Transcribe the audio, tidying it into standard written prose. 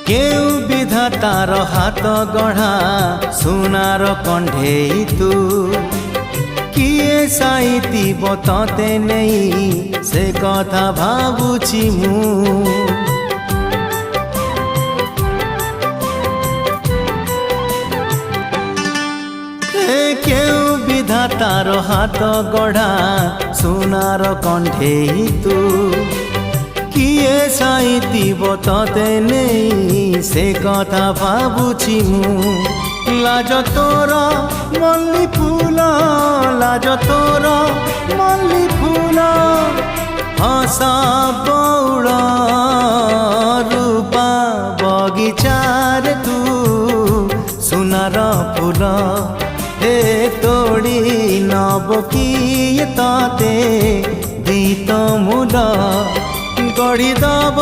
केउ विधातार हाथ गढ़ा सुनार कंढेई तू किए साइतिब तते नहीं से कथा भाबुछि मु केउ विधातार हाथ गढ़ा सुनार कंढेई तू किए साइतिब तते नहीं से कथा भाबुछि मु लाज तोर मल्ली फूल लाज तोर मल्ली फूल हसा बौड़ रूपा बगीचार तू सुनार फूल हे तोड़ी नब किए तते दीत मूल गढ़ी दब